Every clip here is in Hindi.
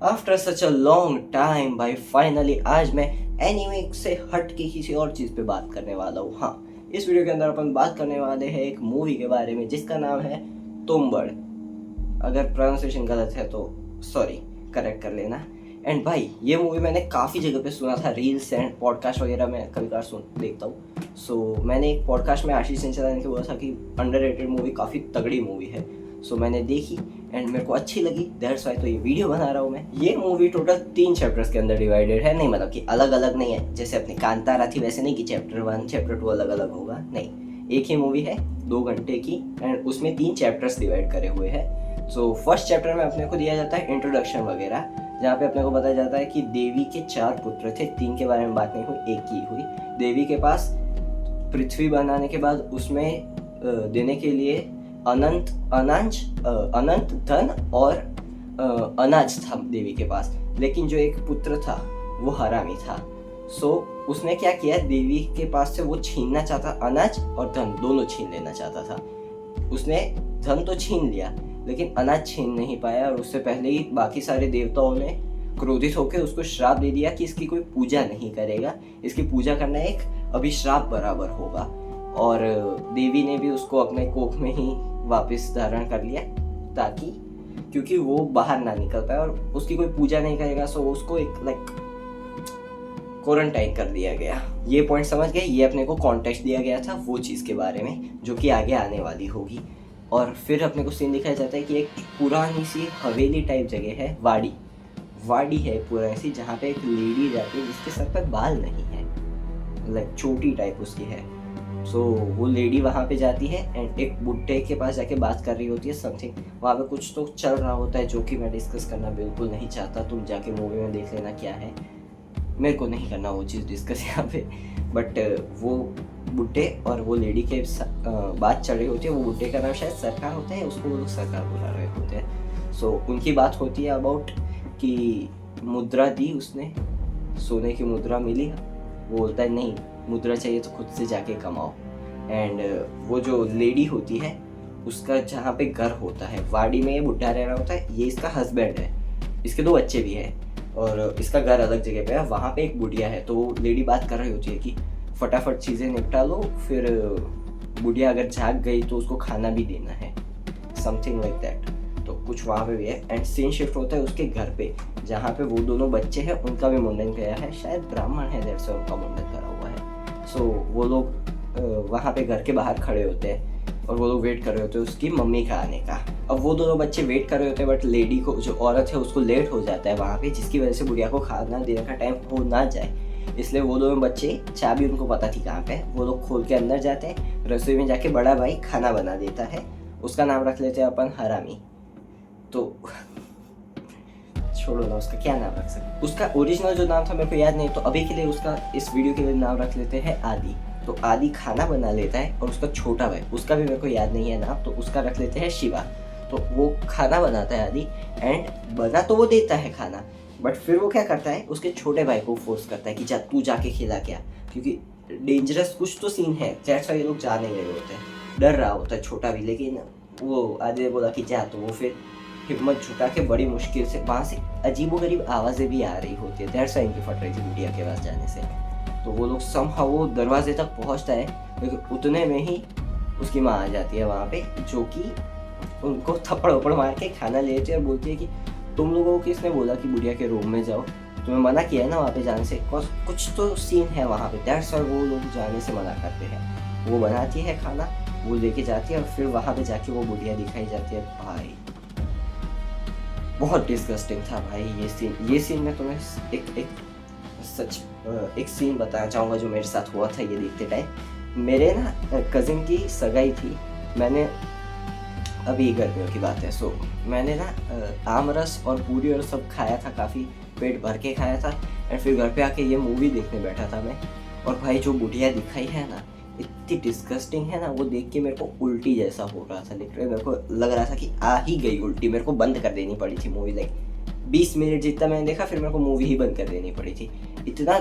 After such a long time भाई फाइनली आज मैं एनीमे से हट के किसी और चीज़ पे बात करने वाला हूँ। हाँ, इस वीडियो के अंदर अपन बात करने वाले हैं एक मूवी के बारे में जिसका नाम है तुम्बड़। अगर प्रोनाउंसिएशन गलत है तो सॉरी, करेक्ट कर लेना। एंड भाई ये मूवी मैंने काफ़ी जगह पे सुना था, रील्स एंड पॉडकास्ट वगैरह में कभी कभार सुन देखता हूँ। सो मैंने एक पॉडकास्ट में आशीष चंचलानी ने बोला था कि अंडररेटेड मूवी, काफ़ी तगड़ी मूवी है। सो मैंने देखी एंड मेरे को अच्छी लगी, दैट्स वाई तो ये वीडियो बना रहा हूँ मैं। ये मूवी टोटल 3 चैप्टर्स के अंदर डिवाइडेड है, नहीं मतलब कि अलग अलग नहीं है जैसे अपनी कांतारा थी वैसे नहीं कि चैप्टर 1 चैप्टर 2 अलग अलग होगा, नहीं, एक ही मूवी है 2 घंटे की एंड उसमें 3 चैप्टर्स डिवाइड करे हुए हैं। सो फर्स्ट चैप्टर में अपने को दिया जाता है इंट्रोडक्शन वगैरह, जहाँ पे अपने को बताया जाता है कि देवी के 4 पुत्र थे, 3 के बारे में बात नहीं हुई, एक की हुई। देवी के पास पृथ्वी बनाने के बाद उसमें देने के लिए अनंत धन और अनाज था देवी के पास, लेकिन जो एक पुत्र था वो हरामी था। सो उसने क्या किया, देवी के पास से वो छीनना चाहता, अनाज और धन दोनों छीन लेना चाहता था। उसने धन तो छीन लिया लेकिन अनाज छीन नहीं पाया, और उससे पहले ही बाकी सारे देवताओं ने क्रोधित होकर उसको श्राप दे दिया कि इसकी कोई पूजा नहीं करेगा, इसकी पूजा करना एक अभिश्राप बराबर होगा। और देवी ने भी उसको अपने कोख में ही वापस धारण कर लिया, ताकि क्योंकि वो बाहर ना निकल पाए और उसकी कोई पूजा नहीं करेगा, सो उसको एक लाइक क्वारंटाइन कर दिया गया। ये पॉइंट समझ गए, ये अपने को कॉन्टेक्स्ट दिया गया था वो चीज़ के बारे में जो कि आगे आने वाली होगी। और फिर अपने को सीन दिखाया जाता है कि एक पुरानी सी हवेली टाइप जगह है, वाड़ी है पुरानी सी, जहाँ पे एक लेडी जाती है जिसके सर पर बाल नहीं है, लाइक चोटी टाइप उसकी है। सो वो लेडी वहाँ पे जाती है एंड एक बुड्ढे के पास जाके बात कर रही होती है समथिंग, वहाँ पे कुछ तो चल रहा होता है जो कि मैं डिस्कस करना बिल्कुल नहीं चाहता, तुम जाके मूवी में देख लेना क्या है, मेरे को नहीं करना वो चीज़ डिस्कस यहाँ पे। बट वो बुड्ढे और वो लेडी के बात चल रही होती है, वो बुड्ढे का नाम शायद सरकार होता है, उसको वो लोग सरकार बुला रहे होते हैं। सो उनकी बात होती है अबाउट कि मुद्रा दी उसने, सोने की मुद्रा मिली, वो बोलता है नहीं, मुद्रा चाहिए तो खुद से जाके कमाओ। एंड वो जो लेडी होती है उसका जहाँ पे घर होता है, वाड़ी में ये बुढ़ा रह रहा होता है, ये इसका हस्बैंड है, इसके 2 बच्चे भी हैं और इसका घर अलग जगह पे है, वहाँ पे एक बुढ़िया है। तो वो लेडी बात कर रही होती है कि फटाफट चीज़ें निपटा लो, फिर बुढ़िया अगर जाग गई तो उसको खाना भी देना है, समथिंग लाइक दैट। तो कुछ वहाँ पे भी है एंड सीन शिफ्ट होता है उसके घर पे, जहाँ पे वो दोनों बच्चे हैं, उनका भी मुंडन गया है, शायद ब्राह्मण है दैट्स व्हाई उनका मुंडन करा हुआ है। सो वो लोग वहाँ पे घर के बाहर खड़े होते हैं और वो लोग वेट कर रहे होते हैं उसकी मम्मी का आने का। अब वो दोनों बच्चे वेट कर रहे होते हैं बट लेडी को, जो औरत है, उसको लेट हो जाता है वहाँ पे, जिसकी वजह से बुढ़िया को खाना देने का टाइम हो ना जाए, इसलिए वो दोनों बच्चे, चाबी उनको पता थी कहाँ पे, वो लोग खोल के अंदर जाते हैं, रसोई में जाके बड़ा भाई खाना बना देता है, उसका नाम रख लेते हैं अपन हरामी। तो छोड़ो ना, उसका क्या नाम रख सकते, उसका ओरिजिनल जो नाम था मेरे को याद नहीं, तो अभी के लिए उसका इस वीडियो के लिए नाम रख लेते हैं आदि। तो आदि खाना बना लेता है और उसका छोटा भाई, उसका भी मेरे को याद नहीं है नाम, तो उसका रख लेते हैं शिवा। तो वो खाना बनाता है आदि एंड बना तो वो देता है खाना, बट फिर वो क्या करता है, उसके छोटे भाई को फोर्स करता है कि जा तू जाके खिला क्या, क्योंकि डेंजरस कुछ तो सीन है, दैट्स व्हाई ये लोग जा नहीं रहे होते हैं, डर रहा होता है छोटा भी, लेकिन वो आदि ने बोला कि जा, तो वो फिर हिम्मत जुटा के बड़ी मुश्किल से, वहाँ से अजीबोगरीब आवाज़ें भी आ रही होती है, दैट्स व्हाई इनकी फट रही थी बुढ़िया के पास जाने से। तो वो लोग समहाउ वो दरवाजे तक पहुँचता है, लेकिन उतने में ही उसकी माँ आ जाती है वहाँ पे, जो कि उनको थप्पड़ वप्पड़ मार के खाना ले लेती है और बोलती है कि तुम लोगों को किसने बोला कि बुढ़िया के रूम में जाओ, तुम्हें मना किया है ना वहाँ पे जाने से, कुछ तो सीन है वहाँ पे, दैट्स व्हाई वो लोग जाने से मना करते हैं। वो बनाती है खाना, वो लेके जाती है और फिर वहाँ पे जाके वो बुढ़िया दिखाई जाती है। भाई बहुत डिस्गस्टिंग था भाई ये सीन मैं तुम्हें एक सीन बताना चाहूँगा जो मेरे साथ हुआ था ये देखते टाइम। मेरे ना कज़िन की सगाई थी, मैंने, अभी गर्मियों की बात है, सो मैंने ना आम रस और पूरी और सब खाया था, काफ़ी पेट भर के खाया था एंड फिर घर पे आके ये मूवी देखने बैठा था मैं। और भाई जो बुढ़िया दिखाई है ना, इतनी डिस्गस्टिंग है ना, वो देख के मेरे को उल्टी जैसा हो रहा था, लिटरली मेरे को लग रहा था कि आ ही गई उल्टी, मेरे को बंद कर देनी पड़ी थी मूवी, लाइक 20 मिनट जितना मैंने देखा फिर मेरे को मूवी ही बंद कर देनी पड़ी थी, इतना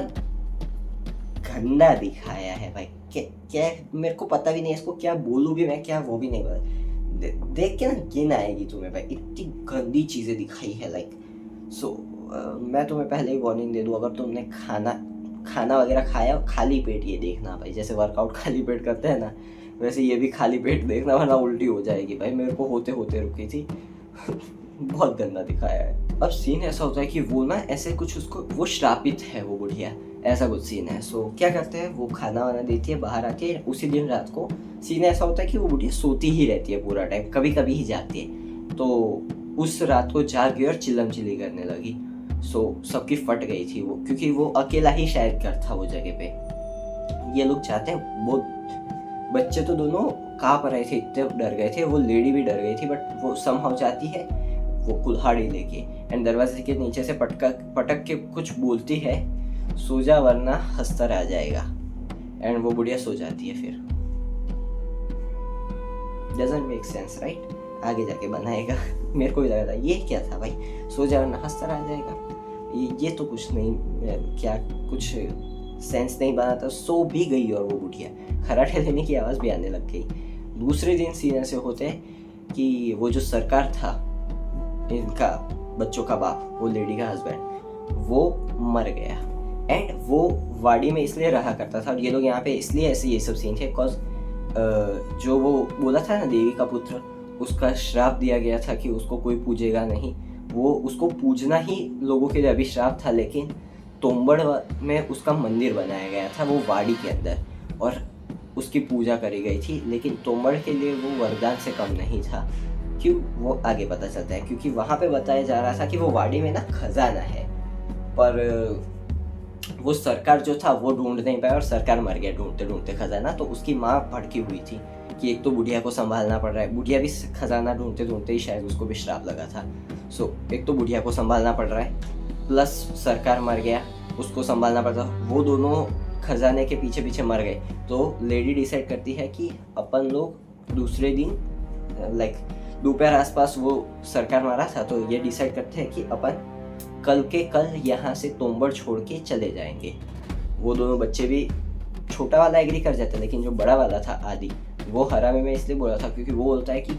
गंदा दिखाया है भाई। क्या मेरे को पता भी नहीं इसको क्या बोलूँ भी मैं, क्या वो भी नहीं पता, देख के ना गिन आएगी तुम्हें भाई, इतनी गंदी चीज़ें दिखाई है, लाइक सो मैं तुम्हें पहले ही वार्निंग दे दूँ, अगर तुमने खाना खाना वगैरह खाया खाली पेट ये देखना भाई, जैसे वर्कआउट खाली पेट करते हैं ना, वैसे ये भी खाली पेट देखना वरना उल्टी हो जाएगी भाई। मेरे को होते होते रुकी थी बहुत गंदा दिखाया है। अब सीन ऐसा होता है कि वो ना ऐसे कुछ उसको, वो श्रापित है वो बुढ़िया, ऐसा कुछ सीन है। सो क्या करते हैं, वो खाना वाना देती है, बाहर आती है। उसी दिन रात को सीन ऐसा होता है कि वो बुढ़िया सोती ही रहती है पूरा टाइम, कभी कभी ही जागती है। तो उस रात को जाग गई और चिल्लम चिल्ली करने लगी। सो सबकी फट गई थी वो, क्योंकि वो अकेला ही शायद घर था वो जगह पे। ये लोग चाहते हैं, वो बच्चे तो दोनों काँप रहे थे, इतने डर गए थे, वो लेडी भी डर गई थी, बट वो समहाउ चाहती है वो कुल्हाड़ी लेके एंड दरवाजे के नीचे से पटक के कुछ बोलती है, सो जा वरना हस्तर आ जाएगा। एंड वो बुढ़िया सो जाती है। फिर डजंट मेक सेंस राइट, आगे जाके बनाएगा मेरे को भी लगा था ये क्या था भाई, सो जा वरना हस्तर आ जाएगा, ये तो कुछ नहीं, क्या कुछ सेंस नहीं बना था। सो भी गई और वो बुढ़िया खराटे लेने की आवाज़ भी आने लग गई। दूसरे दिन सीन ऐसे होते हैं कि वो जो सरकार था, इनका बच्चों का बाप, वो लेडी का हस्बैंड, वो मर गया। एंड वो वाड़ी में इसलिए रहा करता था, और ये लोग यहाँ पे इसलिए ऐसे ये सब सीन थे बिकॉज जो वो बोला था ना देवी का पुत्र, उसका श्राप दिया गया था कि उसको कोई पूजेगा नहीं। वो उसको पूजना ही लोगों के लिए अभिश्राप था, लेकिन तोमबड़ में उसका मंदिर बनाया गया था वो वाड़ी के अंदर, और उसकी पूजा करी गई थी। लेकिन तोमबड़ के लिए वो वरदान से कम नहीं था। क्यों, वो आगे पता चलता है, क्योंकि वहाँ पे बताया जा रहा था कि वो वाड़ी में ना खजाना है, पर वो सरकार जो था वो ढूंढ नहीं पाया और सरकार मर गया ढूंढते ढूंढते खजाना। तो उसकी माँ भड़की हुई थी कि एक तो बुढ़िया को संभालना पड़ रहा है, बुढ़िया भी खजाना ढूंढते ढूंढते ही शायद उसको भी श्राप लगा था। सो एक तो बुढ़िया को संभालना पड़ रहा है, प्लस सरकार मर गया, उसको संभालना पड़ता, वो दोनों खजाने के पीछे पीछे मर गए। तो लेडी डिसाइड करती है कि अपन लोग दूसरे दिन लाइक दोपहर आसपास वो सरकार मारा था, तो ये डिसाइड करते हैं कि अपन कल के कल यहाँ से तोमबड़ छोड़ के चले जाएंगे। वो दोनों बच्चे भी, छोटा वाला एग्री कर जाता है, लेकिन जो बड़ा वाला था आदि, वो हरा में मैं इसलिए बोला था क्योंकि वो बोलता है कि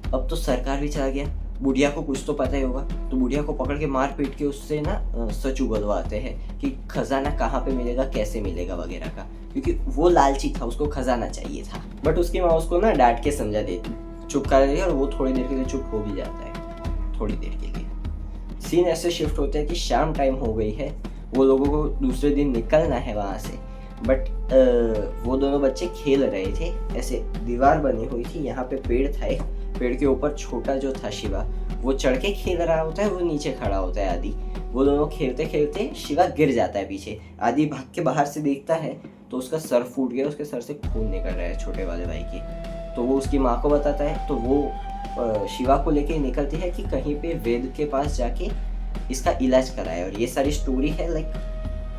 अब तो सरकार भी चला गया, बुढ़िया को कुछ तो पता ही होगा, तो बुढ़िया को पकड़ के मार पीट के उससे ना सच उगलवाते हैं कि खजाना कहाँ पे मिलेगा, कैसे मिलेगा वगैरह का, क्योंकि वो लालची था, उसको खजाना चाहिए था। बट उसकी माँ उसको ना डांट के समझा देती, चुप कर देती है, और वो थोड़ी देर के लिए चुप हो भी जाता है, थोड़ी देर के लिए। सीन ऐसे शिफ्ट होते हैं कि शाम टाइम हो गई है, वो लोगों को दूसरे दिन निकलना है वहाँ से, बट वो दोनों बच्चे खेल रहे थे। ऐसे दीवार बनी हुई थी, यहाँ पे पेड़ था, एक पेड़ के ऊपर छोटा जो था शिवा, वो चढ़ के खेल रहा होता है, वो नीचे खड़ा होता है आदि। वो दोनों खेलते खेलते शिवा गिर जाता है पीछे, आदि भाग के बाहर से देखता है तो उसका सर फूट गया, उसके सर से खून निकल रहा है छोटे वाले भाई की। तो वो उसकी माँ को बताता है, तो वो शिवा को लेके निकलती है कि कहीं पे वेद के पास जाके इसका इलाज कराए। और ये सारी स्टोरी है लाइक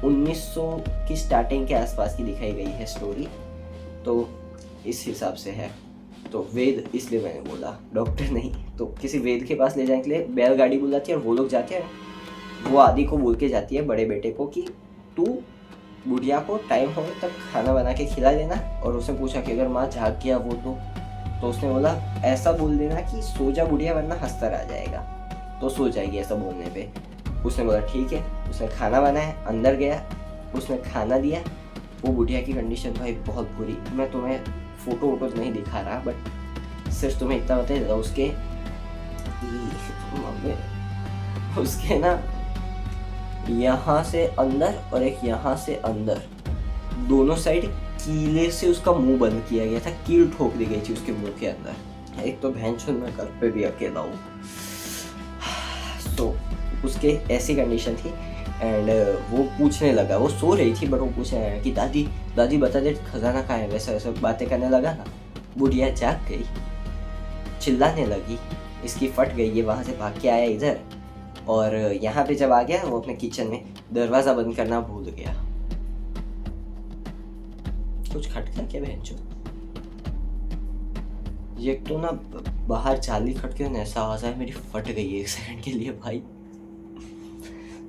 1900 की स्टार्टिंग के आसपास की दिखाई गई है स्टोरी, तो इस हिसाब से है। तो वेद इसलिए मैंने बोला, डॉक्टर नहीं। तो किसी वेद के पास ले जाने के लिए बैलगाड़ी बुलाती है और वो लोग जाते हैं। वो आदि को बोल के जाती है, बड़े बेटे को, कि तू बुढ़िया को टाइम हो तब खाना बना के खिला देना। और उसने पूछा कि अगर माँ जाग गया वो तो उसने बोला ऐसा बोल देना कि सो जा बुढ़िया वरना हस्तर आ जाएगा, तो सो जाएगी ऐसा बोलने पे। उसने बोला ठीक है। उसने खाना बनाया, अंदर गया, उसने खाना दिया। वो बुढ़िया की कंडीशन भाई बहुत बुरी, मैं तुम्हें फ़ोटो वोटो नहीं दिखा रहा, बट सिर्फ तुम्हें इतना बता देता, उसके ना यहाँ से अंदर और एक यहाँ से अंदर, दोनों साइड कीले से उसका मुंह बंद किया गया था, कील ठोक दी गई थी उसके मुंह के अंदर। एक तो भैंचोद मैं घर पे भी अकेला हूँ, तो उसके ऐसी कंडीशन थी। एंड वो पूछने लगा, वो सो रही थी बट वो पूछने लगा कि दादी दादी बता दे खजाना कहाँ है, वैसा वैसा बातें करने लगा ना। बुढ़िया जाग गई, चिल्लाने लगी, इसकी फट गई, ये वहाँ से भाग के आया इधर, और यहाँ पे जब आ गया वो अपने किचन में दरवाज़ा बंद करना भूल गया। कुछ खटका क्या बहनचो, ये तो ना बाहर जाली खटके ना ऐसा आवाज़ है, मेरी फट गई है 1 सेकंड के लिए भाई।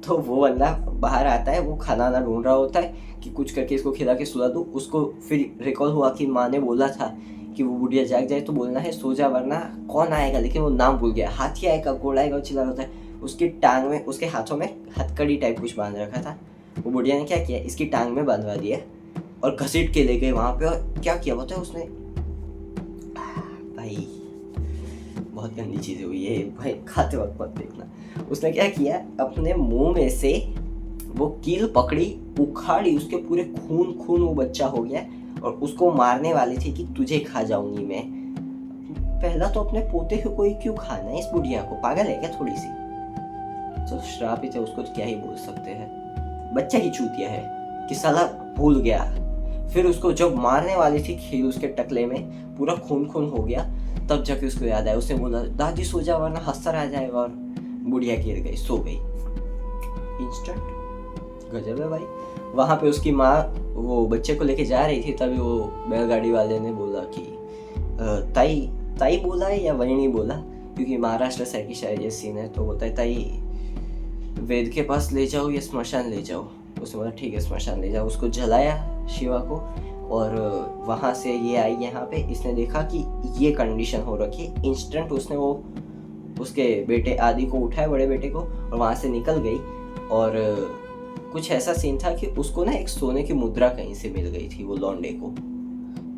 तो वो बंदा बाहर आता है, वो खाना ना ढूंढ रहा होता है कि कुछ करके इसको खिला के सुला दूँ। उसको फिर रिकॉल हुआ कि माँ ने बोला था कि वो बुढ़िया जाग जाए तो बोलना है सो जा वरना कौन आएगा, लेकिन वो नाम भूल गया। हाथी आएगा, घोड़ा आएगा, चिल्ला होता है। उसकी टांग में, उसके हाथों में हथकड़ी टाइप कुछ बांध रखा था। वो बुढ़िया ने क्या किया, इसकी टांग में बांधवा दिया और घसीट के ले गए वहाँ पे। और क्या किया पता है उसने, भाई बहुत गंदी चीज़ हुई है भाई, खाते वक्त मत देखना। उसने क्या किया, अपने मुंह में से वो कील पकड़ी, उखाड़ी, उसके पूरे खून खून वो बच्चा हो गया और उसको मारने वाली थी कि तुझे खा जाऊंगी मैं। पहला तो अपने पोते को ही क्यों खाना है, इस बुढ़िया को पागल है क्या थोड़ी सी। तो श्राप ही थे, उसको तो क्या ही बोल सकते हैं, बच्चा ही चूतिया है कि साला भूल गया। फिर उसको जब मारने वाली थी खील उसके टकले में पूरा खून खून हो गया, तब जाके उसको याद आया। उसने बोला दादी सो जा वरना हंसर आ जाएगा, और बुढ़िया गिर गई, सो गई इंस्टेंट। गजब है भाई। वहाँ पे उसकी माँ वो बच्चे को लेके जा रही थी, तभी वो बैलगाड़ी वाले ने बोला कि ताई, ताई बोला है या वही नहीं बोला, क्योंकि महाराष्ट्र साइड की शायद ये सीन है। तो बोलता है ताई वेद के पास ले जाओ या स्मशान ले जाओ। उसने बोला ठीक है स्मशान ले जाओ। उसको जलाया शिवा को, और वहाँ से ये आई यहाँ पे। इसने देखा कि ये कंडीशन हो रखी है, इंस्टेंट उसने वो उसके बेटे आदि को उठाया, बड़े बेटे को, और वहाँ से निकल गई। और कुछ ऐसा सीन था कि उसको ना एक सोने की मुद्रा कहीं से मिल गई थी वो लौंडे को,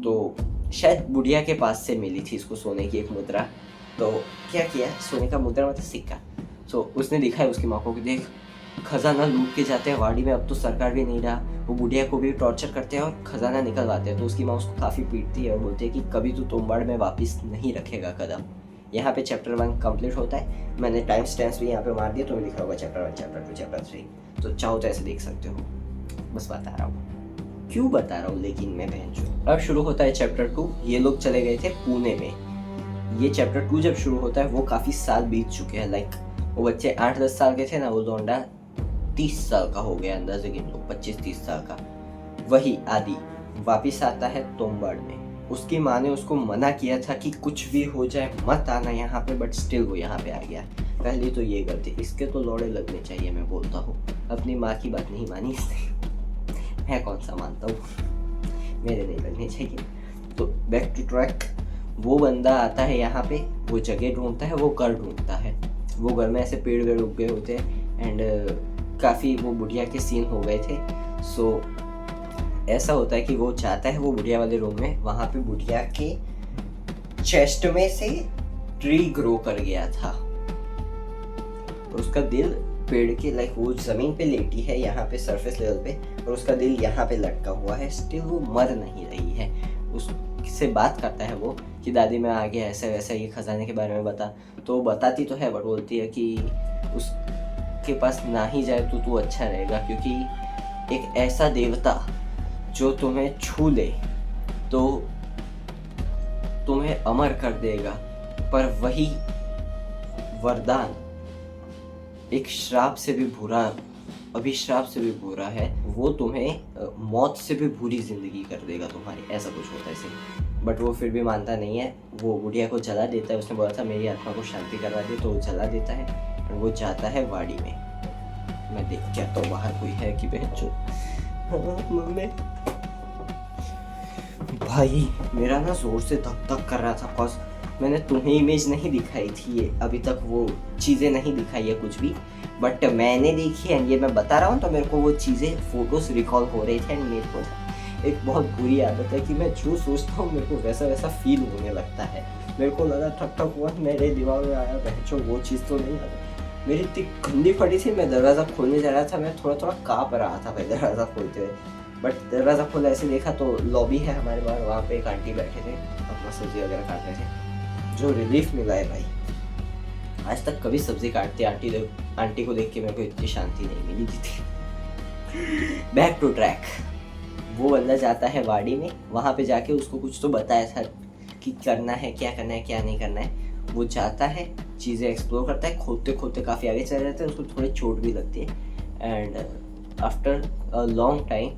तो शायद बुढ़िया के पास से मिली थी इसको सोने की एक मुद्रा। तो क्या किया, सोने का मुद्रा मतलब सिक्का। तो उसने दिखाया उसकी माँ को कि देख खजाना लूट के जाते हैं वाड़ी में, अब तो सरकार भी नहीं रहा, वो बुढ़िया को भी टॉर्चर करते हैं और खजाना निकलवाते हैं। तो उसकी माँ उसको काफ़ी पीटती है और बोलती है कि कभी तू तोमबाड़ में वापस नहीं रखेगा कदम। यहाँ पे चैप्टर 1 कंप्लीट होता है। मैंने टाइम स्टैम्प्स भी यहाँ पे मार दिया, तो लिखा होगा चैप्टर 1, चैप्टर 2, चैप्टर 3। तो चाहो तो ऐसे देख सकते हो, बस बता रहा हूँ, क्यों बता रहा हूँ लेकिन मैं बहन जो। अब शुरू होता है चैप्टर 2। ये लोग चले गए थे पुणे में। ये चैप्टर 2 जब शुरू होता है वो काफ़ी साल बीत चुके हैं, लाइक वो बच्चे 8-10 साल के थे ना, वो लौंडा 30 साल का हो गया, अंदाजे गिन लो 25-30 साल का। वही आदि वापिस आता है तोमबाड़ में। उसकी माँ ने उसको मना किया था कि कुछ भी हो जाए मत आना यहाँ पे, बट स्टिल वो यहाँ पे आ गया। पहली तो ये गलती, इसके तो लौड़े लगने चाहिए, मैं बोलता हूँ। अपनी माँ की बात नहीं मानी इसने, मैं कौन सा मानता हूँ, मेरे नहीं लगने चाहिए। तो बैक टू ट्रैक, वो बंदा आता है यहाँ पे, वो जगह ढूंढता है, वो घर ढूंढता है। वो घर में ऐसे पेड़ वेड़ उग गए होते हैं एंड काफ़ी वो बुढ़िया के सीन हो गए थे। सो ऐसा होता है कि वो चाहता है वो बुढ़िया वाले रूम में, वहाँ पे बुढ़िया के चेस्ट में से ट्री ग्रो कर गया था और उसका दिल पेड़ के, लाइक वो ज़मीन पे लेटी है यहाँ पे सरफेस लेवल पे, और उसका दिल यहाँ पे लटका हुआ है। स्टिल वो मर नहीं रही है। उससे बात करता है वो कि दादी मैं आ गया, ऐसा वैसा, ये खजाने के बारे में बता। तो बताती तो है, बट बोलती है कि उसके पास ना ही जाए तो तू अच्छा रहेगा, क्योंकि एक ऐसा देवता जो तुम्हें छू ले तो तुम्हें अमर कर देगा, पर वही वरदान एक श्राप से भी बुरा, अभिश्राप से भी बुरा है, वो तुम्हें मौत से भी बुरी जिंदगी कर देगा तुम्हारी, ऐसा कुछ होता है इसे। बट वो फिर भी मानता नहीं है, वो बुढ़िया को जला देता है। उसने बोला था मेरी आत्मा को शांति करवा दे, तो वो जला देता है और वो जाता है वाड़ी में। मैं देख क्या तो बाहर कोई है कि बहन जो मम्मी। भाई मेरा ना जोर से धक धक कर रहा था, कॉज मैंने तुम्हें इमेज नहीं दिखाई थी, ये अभी तक वो चीज़ें नहीं दिखाई है कुछ भी, बट मैंने देखी है। ये मैं बता रहा हूँ तो मेरे को वो चीज़ें फोटोज रिकॉल हो रही थी। एंड मेरे को एक बहुत बुरी आदत है कि मैं जो सोचता हूँ मेरे को वैसा वैसा फील होने लगता है। मेरे को लगा ठक ठक हुआ, मेरे दिमाग में आया बहचो वो चीज़ तो नहीं आ। मेरी इतनी गंदी फटी थी, मैं दरवाज़ा खोलने जा रहा था, मैं थोड़ा थोड़ा काँप रहा था भाई दरवाज़ा खोलते हुए। बट दरवाज़ा खोला, ऐसे देखा तो लॉबी है हमारे बाहर, वहाँ पे एक आंटी बैठे थे, अपना सब्जी वगैरह काट रहे थे। जो रिलीफ मिला है भाई, आज तक कभी सब्जी काटती आंटी को देख के मेरे को इतनी शांति नहीं मिली थी। बैक टू ट्रैक, वो बंदा जाता है वाड़ी में, वहाँ पे जाके उसको कुछ तो बताया था कि करना है, क्या करना है, क्या नहीं करना है। वो जाता है, चीज़ें एक्सप्लोर करता है, खोदते खोदते काफ़ी आगे चले जाते हैं, उसको थोड़ी चोट भी लगती है। And after a long time,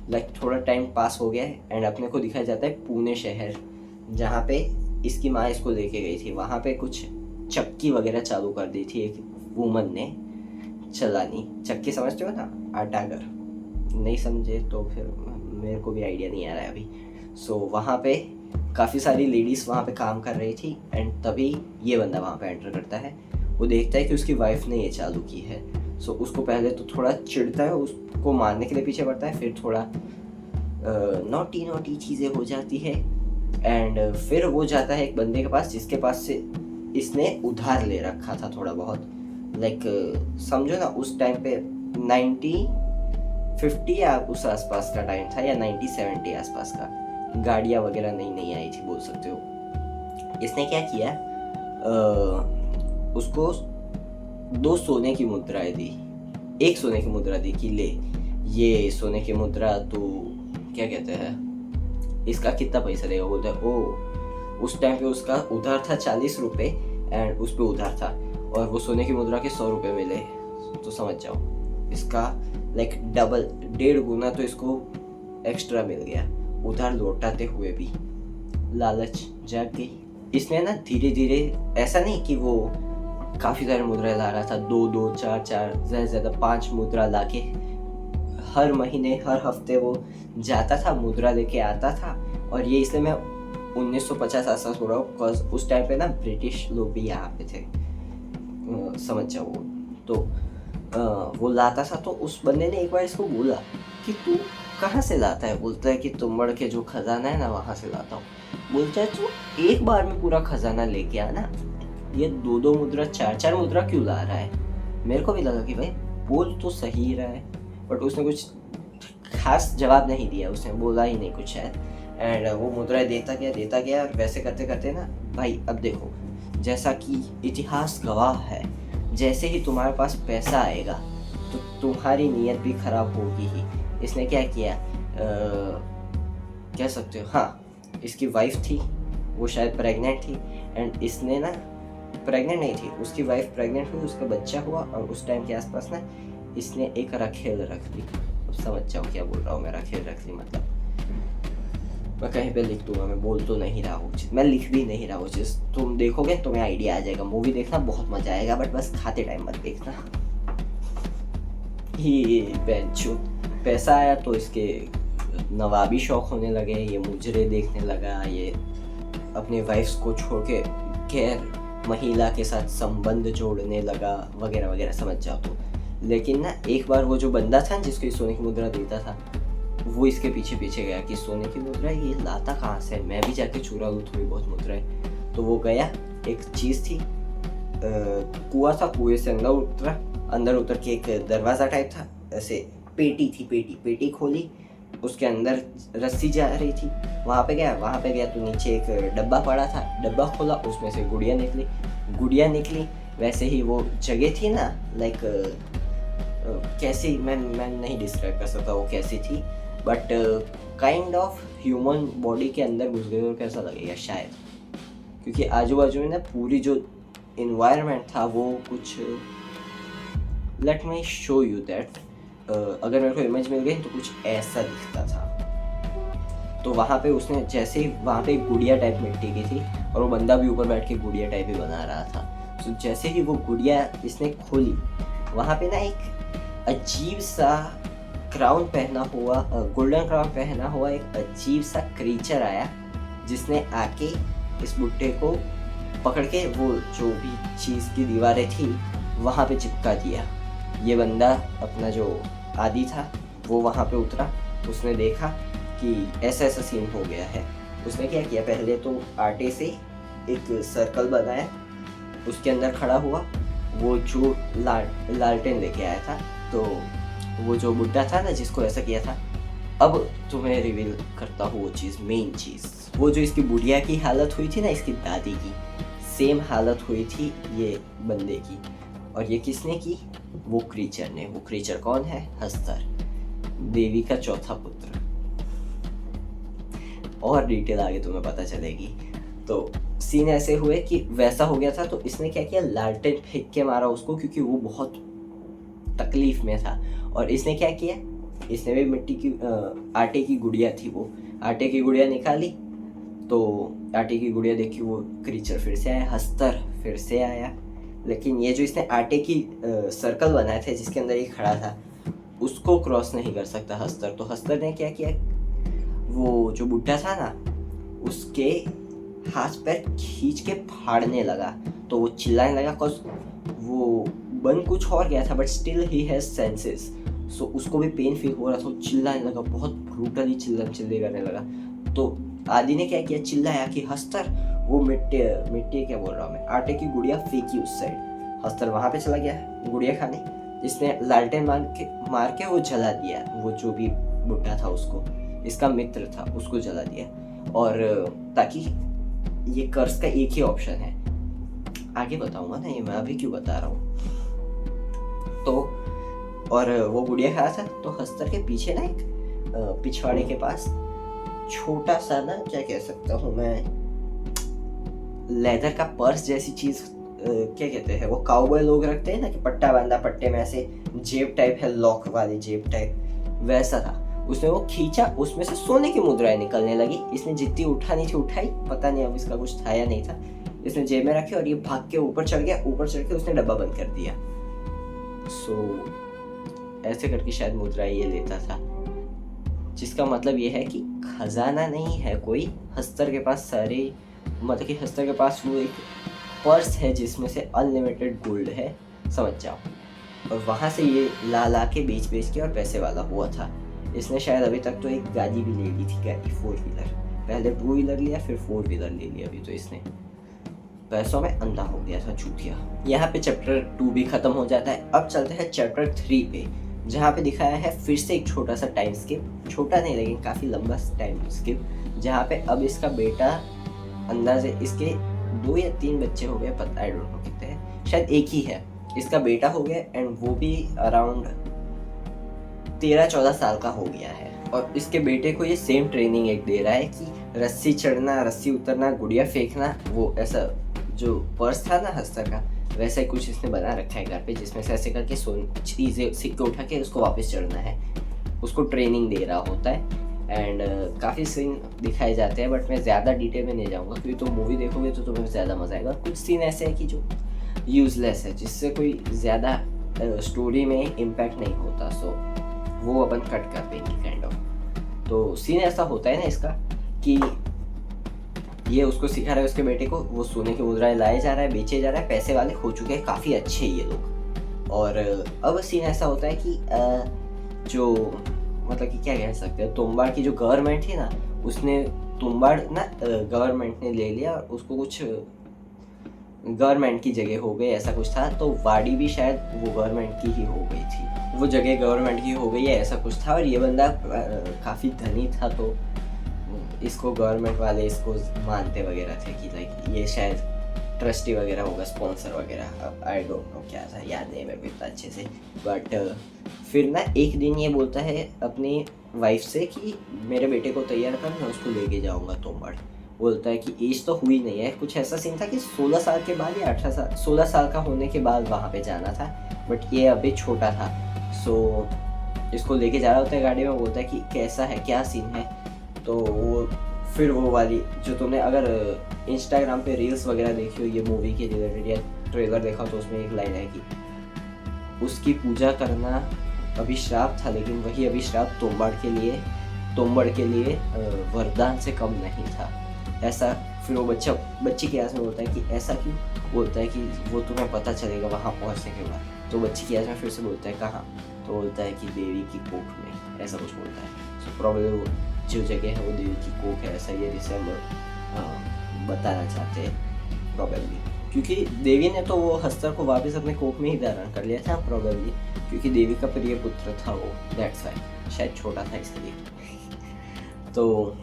like थोड़ा टाइम पास हो गया है, एंड अपने को दिखाया जाता है पुणे शहर, जहाँ पे इसकी माँ इसको लेके गई थी। वहाँ पे कुछ चक्की वगैरह चालू कर दी थी एक वुमन ने चलानी। चक्की समझते हो ना, आटागर, नहीं समझे तो फिर मेरे को भी आइडिया नहीं आ रहा है अभी। सो वहाँ पे काफ़ी सारी लेडीज़ वहाँ पे काम कर रही थी, एंड तभी ये बंदा वहाँ पे एंटर करता है। वो देखता है कि उसकी वाइफ ने ये चालू की है। सो उसको पहले तो थोड़ा चिढ़ता है, उसको मारने के लिए पीछे पड़ता है, फिर थोड़ा नोटी चीज़ें हो जाती है। एंड फिर वो जाता है एक बंदे के पास जिसके पास से इसने उधार ले रखा था थोड़ा बहुत, लाइक समझो ना उस टाइम पे 1950 या उस आसपास का टाइम था, या 1970 आसपास का। गाड़ियाँ वगैरह नई नई आई थी बोल सकते हो। इसने क्या किया, उसको 2 सोने की मुद्राएं दी, 1 सोने की मुद्रा दी कि ले ये सोने की मुद्रा, तो क्या कहते हैं इसका कितना पैसा देगा। बोलता है ओ, उस टाइम पे उसका उधार था 40 रुपये एंड उस पर उधार था, और वो सोने की मुद्रा के 100 रुपये मिले। तो समझ जाओ इसका लाइक डबल 1.5 गुना तो इसको एक्स्ट्रा मिल गया उधार लौटाते हुए भी। लालच जाग गई। इसने ना धीरे धीरे, ऐसा नहीं कि वो काफ़ी सारे मुद्रा ला रहा था, 2-2, 4-4, ज़्यादा से ज़्यादा 5 मुद्रा ला के हर महीने हर हफ्ते वो जाता था, मुद्रा लेके आता था। और ये इसलिए मैं 1950 आसपास हो रहा हूँ बिकॉज उस टाइम पे ना ब्रिटिश लोग भी यहाँ पे थे, समझ जाओ। तो वो लाता था, तो उस बंदे ने एक बार इसको बोला कि तू कहाँ से लाता है। बोलता है कि तुमड़ के जो खजाना है ना वहाँ से लाता हूँ। बोलता है तू एक बार में पूरा खजाना लेके आना, ये 2-2 मुद्रा 4-4 मुद्रा क्यों ला रहा है। मेरे को भी लगा कि भाई बोल तो सही रहा है, बट उसने कुछ खास जवाब नहीं दिया, उसने बोला ही नहीं कुछ शायद। एंड वो मुद्राएं देता गया और वैसे करते करते ना भाई, अब देखो जैसा कि इतिहास गवाह है, जैसे ही तुम्हारे पास पैसा आएगा तो तुम्हारी नीयत भी खराब होगी ही। इसने क्या किया, कह सकते हो हाँ, इसकी वाइफ थी, वो शायद प्रेग्नेंट थी, एंड इसने ना प्रेग्नेंट नहीं थी, उसकी वाइफ प्रेग्नेंट हुई, उसका बच्चा हुआ, और उस टाइम के आसपास ना इसने एक रखेल रख ली। समझ जाओ क्या बोल रहा हूँ मैं, रखेल रख ली मतलब मैं कहीं पे लिख दूंगा, मैं बोल तो नहीं रहा हूँ, मैं लिख भी नहीं रहा हूँ, जिस तुम देखोगे तुम्हें आइडिया आ जाएगा। मूवी देखना बहुत मजा आएगा, बट बस खाते टाइम मत देखना। ये बेंचो पैसा आया तो इसके नवाबी शौक होने लगे, ये मुजरे देखने लगा, ये अपने वाइफ्स को छोड़ के गैर महिला के साथ संबंध जोड़ने लगा वगैरह वगैरह, समझ जाओ तो। लेकिन ना एक बार वो जो बंदा था जिसको सोने की मुद्रा देता था, वो इसके पीछे पीछे गया कि सोने की मुद्रा ये लाता कहाँ से, मैं भी जाके चुरा लूँ थोड़ी बहुत मुद्राएं। तो वो गया, एक चीज़ थी, कुआं था, कुएं से अंदर उतर के एक दरवाज़ा टाइप था, ऐसे पेटी थी, पेटी खोली, उसके अंदर रस्सी जा रही थी, वहाँ पे गया तो नीचे एक डब्बा पड़ा था, डब्बा खोला, उसमें से गुड़िया निकली। वैसे ही वो जगह थी ना, लाइक कैसी, मैं नहीं डिस्क्राइब कर सकता वो कैसी थी, but kind of human body के अंदर घुस गई। और कैसा लगेगा शायद, क्योंकि आजू बाजू में ना पूरी जो इन्वायरमेंट था वो कुछ, let me show you that, अगर मेरे को इमेज मिल गई तो कुछ ऐसा दिखता था। तो वहाँ पे उसने जैसे ही वहाँ पे एक गुड़िया टाइप मिट्टी की थी, और वो बंदा भी ऊपर बैठ के गुड़िया टाइप ही बना रहा था। तो जैसे ही वो गुड़िया इसने खोली, वहाँ पे ना एक अजीब सा क्राउन पहना हुआ, गोल्डन क्राउन पहना हुआ एक अजीब सा क्रीचर आया, जिसने आके इस बुट्टे को पकड़ के वो जो भी चीज़ की दीवारें थी वहाँ पे चिपका दिया। ये बंदा अपना जो आदि था वो वहाँ पे उतरा, उसने देखा कि ऐसा ऐसा सीन हो गया है। उसने क्या किया, पहले तो आटे से एक सर्कल बनाया, उसके अंदर खड़ा हुआ, वो जो लालटेन लेके आया था, तो वो जो बुड्ढा था ना जिसको ऐसा किया था, अब तुम्हें रिवील करता हूँ वो चीज़, मेन चीज़, वो जो इसकी बुढ़िया की हालत हुई थी ना, इसकी दादी की सेम हालत हुई थी ये बंदे की। और ये किसने की, वो क्रीचर ने। वो क्रीचर कौन है, हस्तर, देवी का चौथा पुत्र। और डिटेल आगे तुम्हें पता चलेगी। तो सीन ऐसे हुए कि वैसा हो गया था, तो इसने क्या किया, लालटेन फेंक के मारा उसको, क्योंकि वो बहुत तकलीफ में था। और इसने क्या किया, इसने भी मिट्टी की आटे की गुड़िया थी, वो आटे की गुड़िया निकाली, तो आटे की गुड़िया देखी, वो क्रीचर फिर से आया, हस्तर फिर से आया। लेकिन ये जो इसने आटे की सर्कल बनाए थे जिसके अंदर ये खड़ा था, उसको क्रॉस नहीं कर सकता हस्तर। तो हस्तर ने क्या किया, वो जो बुड्ढा था ना उसके हाथ पैर खींच के फाड़ने लगा। तो वो चिल्लाने लगा, बन कुछ और गया था but still he has senses. So उसको भी पेन फील हो रहा था, वो चिल्लाने लगा, बहुत ब्रूटली चिल्ले करने लगा। तो आदि ने क्या किया, चिल्लाया कि हस्तर, वो मिट्टी क्या बोल रहा हूँ मैं, आटे की गुड़िया फेंकी उस साइड। हस्तर वहाँ पे चला गया गुड़िया खाने, इसने लालटेन मार के वो जला दिया, वो जो भी बुड्ढा था उसको, इसका मित्र था उसको जला दिया। और ताकि ये कर्स का एक ही ऑप्शन है, आगे बताऊंगा ना, ये मैं अभी क्यों बता रहा हूँ। तो और वो गुड़िया खाया था, तो हस्तर के पीछे ना एक पिछवाड़े के पास छोटा सा ना, क्या कह सकता हूँ मैं, लेदर का पर्स जैसी चीज, क्या कहते हैं वो, काउबॉय लोग रखते हैं ना कि पट्टा बांधा, पट्टे में ऐसे जेब टाइप है, लॉक वाली जेब टाइप, वैसा था। उसने वो खींचा, उसमें से सोने की मुद्राएं निकलने लगी। इसने जितनी उठानी थी उठाई, पता नहीं अब इसका कुछ था या नहीं था, इसने जेब में रखी और ये भाग के ऊपर चढ़ गया। ऊपर चढ़ के उसने डब्बा बंद कर दिया। ऐसे करके शायद मुद्राएं ये लेता था, जिसका मतलब ये है कि खजाना नहीं है कोई, हस्तर के पास सारे, मतलब कि हस्तर के पास वो एक पर्स है जिसमें से अनलिमिटेड गोल्ड है, समझ जाओ। और वहाँ से ये ला के बेच के और पैसे वाला हुआ था। इसने शायद अभी तक तो एक गाड़ी भी ले ली थी, गाड़ी 4 व्हीलर, पहले 2 व्हीलर लिया फिर 4 व्हीलर ले लिया। अभी तो इसने पैसों में अंधा हो गया था चूतिया। यहाँ पे चैप्टर 2 भी खत्म हो जाता है। अब चलते हैं चैप्टर 3 पे, जहाँ पे दिखाया है फिर से एक छोटा सा टाइम स्किप, छोटा नहीं लेकिन काफ़ी लंबा टाइम स्किप, जहाँ पे अब इसका बेटा, अंदाजे इसके 2 या 3 बच्चे हो गए, पता आई डोंट नो कितने हैं, शायद एक ही है, इसका बेटा हो गया एंड वो भी अराउंड 13-14 साल का हो गया है। और इसके बेटे को ये सेम ट्रेनिंग एक दे रहा है कि रस्सी चढ़ना, रस्सी उतरना, गुड़िया फेंकना, वो ऐसा जो पर्स था ना हस्तर का, वैसा ही कुछ इसने बना रखा है घर पे, जिसमें से ऐसे करके चीज़ें सिक्के उठा के उसको वापस चढ़ना है, उसको ट्रेनिंग दे रहा होता है। एंड काफ़ी सीन दिखाए जाते हैं बट मैं ज़्यादा डिटेल में नहीं जाऊँगा, क्योंकि तुम मूवी देखोगे तो तुम्हें ज़्यादा मज़ा आएगा। कुछ सीन ऐसे हैं कि जो यूजलेस है, जिससे कोई ज़्यादा स्टोरी में इम्पैक्ट नहीं होता, सो वो अपन कट कर देंगे काइंड ऑफ। तो सीन ऐसा होता है ना इसका कि ये उसको सिखा रहा है उसके बेटे को, वो सोने की मुद्राएं लाए जा रहा है, बेचे जा रहा है, पैसे वाले हो चुके हैं काफ़ी अच्छे ये लोग। और अब सीन ऐसा होता है कि जो मतलब कि क्या कह सकते हैं, तुम्बाड़ की जो गवर्नमेंट थी ना, उसने तुम्बाड़ ना गवर्नमेंट ने ले लिया और उसको कुछ गवर्नमेंट की जगह हो गई, ऐसा कुछ था। तो वाड़ी भी शायद वो गवर्नमेंट की ही हो गई थी, वो जगह गवर्नमेंट की हो गई है, ऐसा कुछ था। और ये बंदा काफ़ी धनी था, तो इसको गवर्नमेंट वाले इसको मानते वगैरह थे कि लाइक ये शायद ट्रस्टी वगैरह होगा, स्पॉन्सर वगैरह, आई डोंट नो क्या था, याद नहीं मेरे को इतना अच्छे से। बट फिर ना एक दिन ये बोलता है अपनी वाइफ से कि मेरे बेटे को तैयार कर, मैं उसको लेके जाऊँगा तुम्बाड़। बोलता है कि एज तो हुई नहीं है, कुछ ऐसा सीन था कि 16 साल के बाद या 18 साल, 16 साल का होने के बाद वहाँ पे जाना था, बट ये अभी छोटा था। सो इसको लेके जा रहा होता है गाड़ी में, बोलता है कि कैसा है, क्या सीन है। तो वो फिर वो वाली जो तुमने अगर इंस्टाग्राम पे रील्स वगैरह देखी हो ये मूवी के रिलेटेड या ट्रेलर देखा हो, तो उसमें एक लाइन है कि उसकी पूजा करना अभिश्राप था, लेकिन वही अभिश्राप तुम्बाड़ के लिए वरदान से कम नहीं था, ऐसा। फिर वो बच्ची के आस में बोलता है कि ऐसा क्यों, बोलता है कि वो तुम्हें पता चलेगा वहाँ पहुँचने के बाद। तो बच्ची की आस में फिर से बोलता है कहाँ, तो बोलता है कि देवी की कोख में, ऐसा कुछ बोलता है। सो प्रॉब्लम जो जगह है वो देवी की कोख है, ऐसा ये रिसेंबर बताना चाहते हैं प्रॉबेबली, क्योंकि देवी ने तो वो हस्तर को वापस अपने कोख में ही धारण कर लिया था प्रॉबेबली, क्योंकि देवी का प्रिय पुत्र था वो, दैट्स व्हाई, शायद छोटा था इसलिए। तो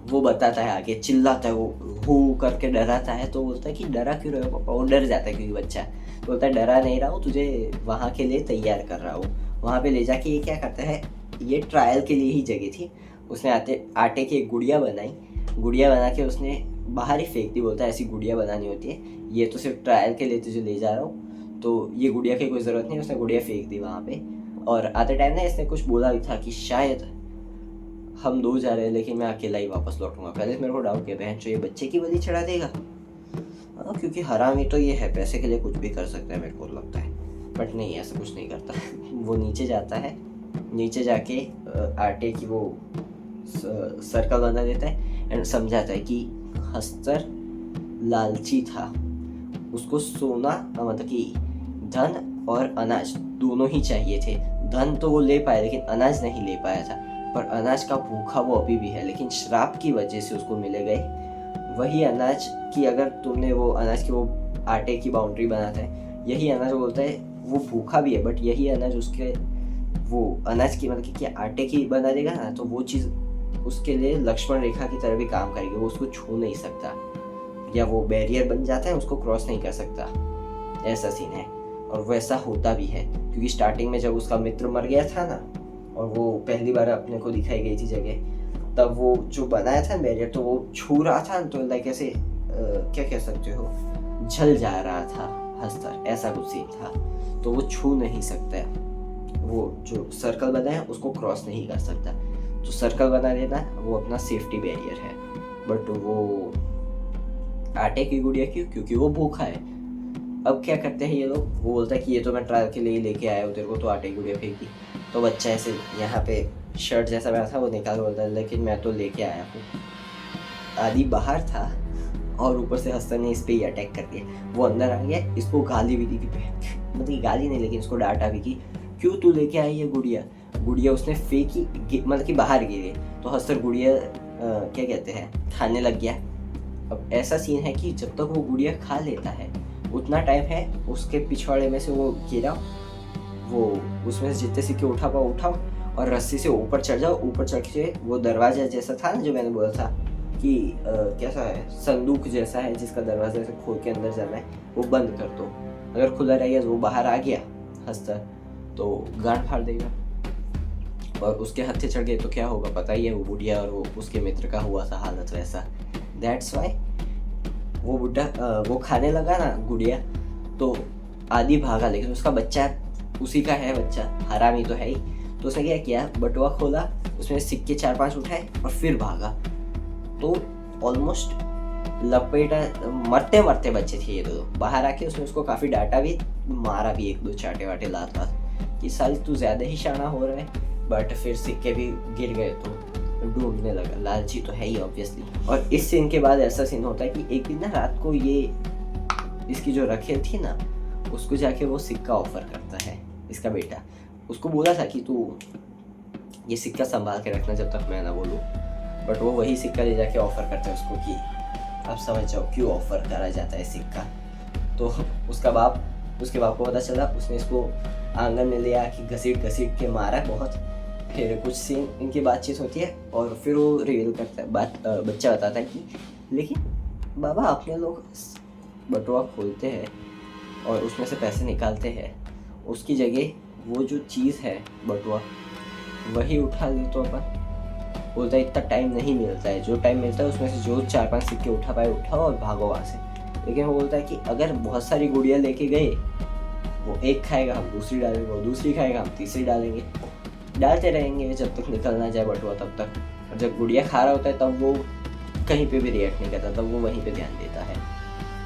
वो बताता है आगे, चिल्लाता है वो, हू करके डराता है। तो बोलता है कि डरा क्यों रहे हो पापा, वो डर जाता है क्योंकि बच्चा बोलता है डरा नहीं रहा हूँ, तुझे वहाँ के लिए तैयार कर रहा हूँ। वहाँ पे ले जाके ये क्या करता है, ये ट्रायल के लिए ही जगह थी, उसने आटे की एक गुड़िया बनाई, गुड़िया बना के उसने बाहर ही फेंक दी। बोलता है ऐसी गुड़िया बनानी होती है, ये तो सिर्फ ट्रायल के लिए तुझे ले जा रहा हूँ, तो ये गुड़िया की कोई ज़रूरत नहीं। उसने गुड़िया फेंक दी वहाँ पे। और आते टाइम ना इसने कुछ बोला भी था कि शायद हम 2 जा रहे हैं लेकिन मैं अकेला ही वापस लौटूंगा। पहले मेरे को डाउट किया बहन ये बच्चे की बलि चढ़ा देगा, क्योंकि हरामी तो ये है, पैसे के लिए कुछ भी कर सकता है मेरे को लगता है, बट नहीं ऐसा कुछ नहीं करता। वो नीचे जाता है, नीचे जाके आटे की वो सर्कल बना देता है एंड समझाता है कि हस्तर लालची था, उसको सोना मतलब कि धन और अनाज दोनों ही चाहिए थे। धन तो वो ले पाया लेकिन अनाज नहीं ले पाया था, पर अनाज का भूखा वो अभी भी है, लेकिन श्राप की वजह से उसको मिले गए वही अनाज की। अगर तुमने वो अनाज की वो आटे की बाउंड्री बनाता है, यही अनाज बोलता है वो भूखा भी है, बट यही अनाज उसके वो अनाज की मतलब कि आटे की बना देगा ना, तो वो चीज़ उसके लिए लक्ष्मण रेखा की तरह भी काम करेगी। वो उसको छू नहीं सकता, या वो बैरियर बन जाता है, उसको क्रॉस नहीं कर सकता, ऐसा सीन है। और वैसा होता भी है, क्योंकि स्टार्टिंग में जब उसका मित्र मर गया था ना, और वो पहली बार अपने को दिखाई गई थी जगह, तब वो जो बनाया था बैरियर, तो वो छू रहा था, तो लाइक ऐसे क्या कह सकते हो, जल जा रहा था हस्तर, ऐसा कुछ सीन था। तो वो छू नहीं सकता है, वो जो सर्कल बना है उसको क्रॉस नहीं कर सकता। तो सर्कल बना देना वो अपना सेफ्टी बैरियर है। बट वो आटे की गुड़िया क्यों? क्योंकि वो भूखा है। अब क्या करते हैं ये लोग, वो बोलता है कि ये तो मैं ट्रायल के लिए लेके आया हूँ, तेरे को तो आटे की गुड़िया फेंकी। तो बच्चा ऐसे यहाँ पे शर्ट जैसा बना था वो निकाल बोलता है, लेकिन मैं तो लेके आया हूँ। आदि बाहर था और ऊपर से हस्तर ने इस पे ही अटैक कर दिया। वो अंदर आ गया, इसको गाली भी दी थी, मतलब गाली नहीं लेकिन इसको डांटा भी कि क्यों तू लेके आई है गुड़िया। गुड़िया उसने फेंकी, मतलब कि बाहर गिरी, तो हस्तर गुड़िया क्या कहते हैं खाने लग गया। अब ऐसा सीन है कि जब तक वो गुड़िया खा लेता है उतना टाइम है, उसके पिछवाड़े में से वो गिरा, वो उसमें से जितने सिक्के उठा पाओ उठाओ और रस्सी से ऊपर चढ़ जाओ। ऊपर चढ़ के वो दरवाजा जैसा था ना जो मैंने बोला था कि कैसा है, संदूक जैसा है जिसका दरवाजा से खोल के अंदर जाना है, वो बंद कर दो। अगर खुला रहेगा तो वो बाहर आ गया हस्तर, तो गांड फाड़ देगा। और उसके हत्थे चढ़ गए तो क्या होगा पता ही है, वो बुढ़िया और वो उसके मित्र का हुआ था हालत वैसा। दैट्स वाई वो बुढ़ा वो खाने लगा ना गुड़िया, तो आदि भागा, लेकिन उसका बच्चा उसी का है, बच्चा हरामी तो है ही। तो उसने क्या किया, बटुआ खोला, उसमें सिक्के 4-5 उठाए और फिर भागा। तो ऑलमोस्ट लपेटा, मरते मरते बच्चे थे ये दो। बाहर आके उसने उसको काफ़ी डांटा भी, मारा भी, 1-2 चाटे वाटे लात कि साल तू ज़्यादा ही शाना हो रहा है। बट फिर सिक्के भी गिर गए तो ढूंढने लगा, लालची तो है ही ऑब्वियसली। और इस सीन के बाद ऐसा सीन होता है कि एक दिन ना रात को ये इसकी जो रखेल थी ना, उसको जाके वो सिक्का ऑफर करता है इसका बेटा। उसको बोला था कि तू ये सिक्का संभाल के रखना जब तक मैं ना बोलूँ, बट वो वही सिक्का ले जाके ऑफर करता है उसको कि आप समझ जाओ क्यों ऑफर करा जाता है सिक्का। तो उसके बाप को पता चला, उसने इसको आंगन में ले आके घसीट घसीट के मारा बहुत। फिर कुछ सीन इनकी बातचीत होती है और फिर वो रिवील करता है, बच्चा बताता है कि लेकिन बाबा अपने लोग बटुआ खोलते हैं और उसमें से पैसे निकालते हैं, उसकी जगह वो जो चीज़ है बटुआ वही उठा ले तो अपन। बोलता है इतना टाइम नहीं मिलता है, जो टाइम मिलता है उसमें से जो 4-5 सिक्के उठा पाए उठाओ और भागो वहाँ से। लेकिन वो बोलता है कि अगर बहुत सारी गुड़िया लेके गए, वो एक खाएगा हम दूसरी डालेंगे, वो दूसरी खाएगा हम तीसरी डालेंगे, डालते रहेंगे जब तक निकल ना जाए बटुआ तब तक। और जब गुड़िया खा रहा होता है तब वो कहीं पे भी रिएक्ट नहीं करता, तब वो वहीं पे ध्यान देता है।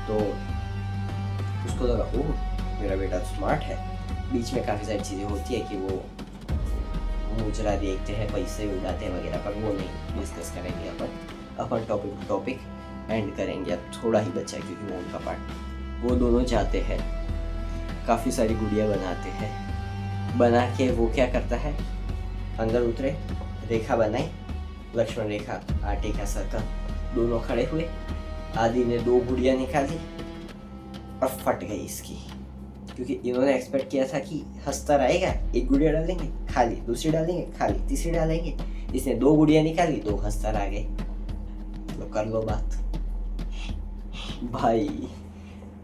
तो उसको लगा ओह मेरा बेटा स्मार्ट है। बीच में काफ़ी सारी चीज़ें होती है कि वो मुजरा देखते हैं, पैसे उड़ाते हैं वगैरह, पर वो नहीं डिस्कस करेंगे अपन टॉपिक एंड करेंगे। अब थोड़ा ही बचा क्योंकि वो उनका पार्ट। वो दोनों जाते हैं, काफ़ी सारी गुड़िया बनाते हैं, बना के वो क्या करता है, अंदर उतरे, रेखा बनाई, लक्ष्मण रेखा, आटे का सर्कल, दोनों खड़े हुए। आदि ने 2 गुड़िया निकाली और फट गई इसकी, क्योंकि इन्होंने एक्सपेक्ट किया था कि हस्तर आएगा, 1 गुड़िया डालेंगे खाली, दूसरी डालेंगे खाली, तीसरी डालेंगे। इसने 2 गुड़िया निकाली, 2 हस्तर आ गए। तो कर लो बात भाई।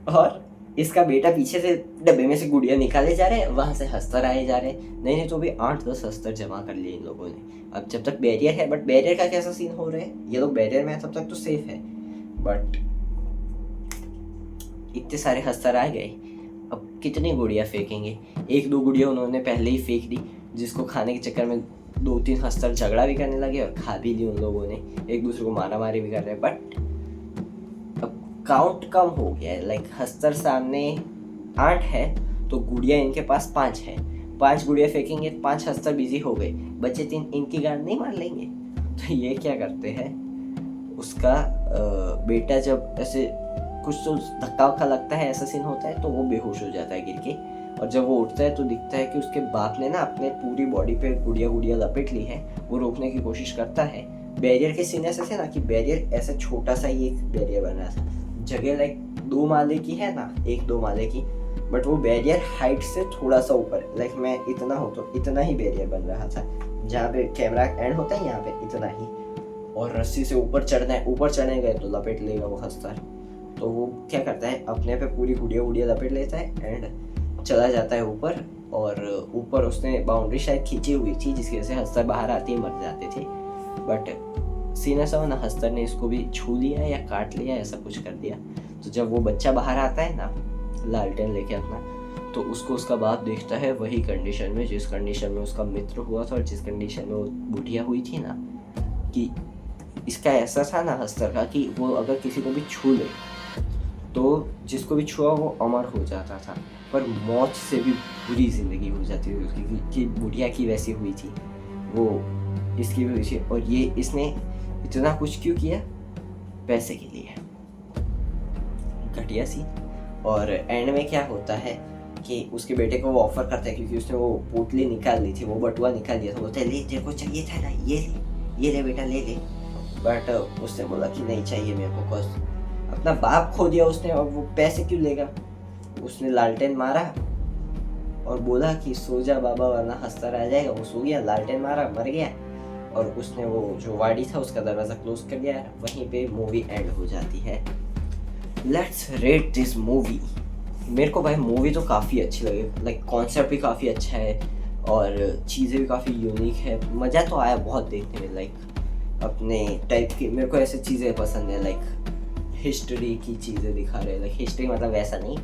और इसका बेटा पीछे से डब्बे में से गुड़िया निकाले जा रहे हैं, वहां से हस्तर आए जा रहे हैं। नहीं तो भी 8-10 हस्तर जमा कर लिए इन लोगों ने। अब जब तक बैरियर है, बट बैरियर का कैसा सीन हो रहा है, ये लोग बैरियर में है तब तक तो सेफ है, बट इतने सारे हस्तर आ गए, अब कितनी गुड़िया फेंकेंगे। 1-2 गुड़िया उन्होंने पहले ही फेंक दी, जिसको खाने के चक्कर में 2-3 हस्तर झगड़ा भी करने लगे और खा भी ली उन लोगों ने, एक दूसरे को मारा मारी भी कर रहे हैं। बट अब काउंट कम हो गया है, लाइक हस्तर सामने 8 है तो गुड़िया इनके पास 5 है। 5 गुड़िया फेंकेंगे, 5 हस्तर बिजी हो गए, बच्चे 3 इनकी गांड नहीं मार लेंगे। तो ये क्या करते हैं, उसका बेटा जब ऐसे कुछ तो धक्का वक्का लगता है, ऐसा सीन होता है, तो वो बेहोश हो जाता है गिर के। और जब वो उठता है तो दिखता है कि उसके बाप ने ना अपने पूरी बॉडी पे गुड़िया गुड़िया लपेट ली है। वो रोकने की कोशिश करता है। बैरियर के सीन ऐसे थे ना कि बैरियर ऐसा छोटा सा ही एक बैरियर बन रहा था। जगह लाइक 2 माले की है ना, 1-2 माले की, बट वो बैरियर हाइट से थोड़ा सा ऊपर, लाइक मैं इतना हो तो इतना ही बैरियर बन रहा था। जहाँ पे कैमरा एंड होता है यहाँ पे इतना ही, और रस्सी से ऊपर चढ़ना है। ऊपर चढ़ने गए तो लपेट लेगा वो हस्तर। तो वो क्या करता है, अपने पे पूरी गुड़िया गुड़िया लपेट लेता है एंड चला जाता है ऊपर। और ऊपर उसने बाउंड्री शायद खींची हुई थी जिसकी वजह से हस्तर बाहर आते ही मर जाते थे। बट सीन ऐसा हो ना, हस्तर ने इसको भी छू लिया या काट लिया, ऐसा कुछ कर दिया। तो जब वो बच्चा बाहर आता है ना लालटेन लेके अपना, तो उसको उसका बाप देखता है वही कंडीशन में जिस कंडीशन में उसका मित्र हुआ था और जिस कंडीशन में वो बुढ़िया हुई थी ना। कि इसका ऐसा था ना हस्तर का कि वो अगर किसी को भी छू ले तो जिसको भी छुआ वो अमर हो जाता था, पर मौत से भी बुरी जिंदगी हो जाती थी उसकी। कि बुढ़िया की वैसी हुई थी वो, इसकी भी हुई थी। और ये इसने इतना कुछ क्यों किया? पैसे के लिए। घटिया सी। और एंड में क्या होता है कि उसके बेटे को वो ऑफर करता है, क्योंकि उसने वो पोटली निकाल ली थी, वो बटुआ निकाल लिया था। बोलता है ले, तेरे को चाहिए था ना, ये ले बेटा, ले ले। बट उसने बोला कि नहीं चाहिए मेरे को, कॉज अपना बाप खो दिया उसने, और वो पैसे क्यों लेगा। उसने लालटेन मारा और बोला कि सो जा बाबा वरना हस्तर आ जाएगा। वो सो गया, लालटेन मारा, मर गया। और उसने वो जो वाड़ी था उसका दरवाज़ा क्लोज कर दिया। वहीं पे मूवी एंड हो जाती है। Let's rate this movie. मेरे को भाई मूवी तो काफ़ी अच्छी लगी, लाइक कॉन्सेप्ट भी काफ़ी अच्छा है और चीज़ें भी काफ़ी यूनिक है। मज़ा तो आया बहुत देखने में, लाइक अपने टाइप की मेरे को ऐसे चीज़ें पसंद है। लाइक हिस्ट्री की चीज़ें दिखा रहे, लाइक हिस्ट्री मतलब वैसा नहीं,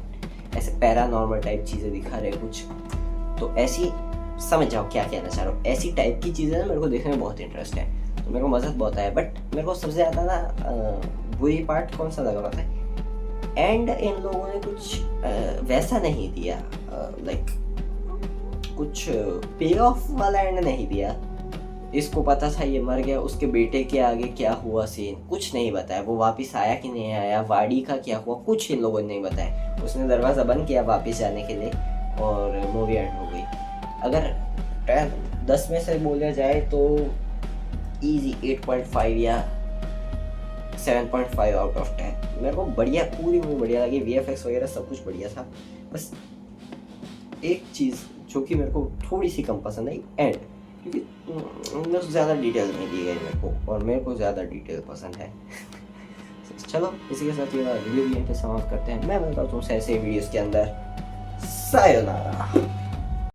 ऐसे पैरानॉर्मल टाइप चीज़ें दिखा रहे कुछ। तो ऐसी समझ जाओ क्या कहना चाह रहा हूँ। ऐसी टाइप की चीज़ें ना मेरे को देखने में बहुत इंटरेस्ट है, तो मेरे को मज़ा बहुत आया। बट मेरे को सबसे ज़्यादा ना बुरी पार्ट कौन सा लगा पता है? एंड इन लोगों ने कुछ वैसा नहीं दिया, लाइक कुछ पे ऑफ वाला एंड नहीं दिया। इसको पता था ये मर गया, उसके बेटे के आगे क्या हुआ सीन कुछ नहीं बताया। वो वापस आया कि नहीं आया, वाड़ी का क्या हुआ, कुछ इन लोगों ने नहीं बताया। उसने दरवाज़ा बंद किया वापस जाने के लिए और मूवी एंड हो गई। अगर 10 में से बोला जाए तो इजी 8.5 या 7.5 आउट ऑफ 10। मेरे को बढ़िया, पूरी मूवी बढ़िया लगी। VFX वगैरह सब कुछ बढ़िया था। बस एक चीज़ जो कि मेरे को थोड़ी सी कम पसंद आई, एंड, क्योंकि उनमें ज़्यादा डिटेल नहीं दी गई मेरे को, और मेरे को ज़्यादा डिटेल पसंद है। चलो इसी के साथ ये रिव्यू भी समाप्त करते हैं। मैं मिलता हूँ तुमसे ऐसे वीडियोज़ के अंदर। सायोनारा।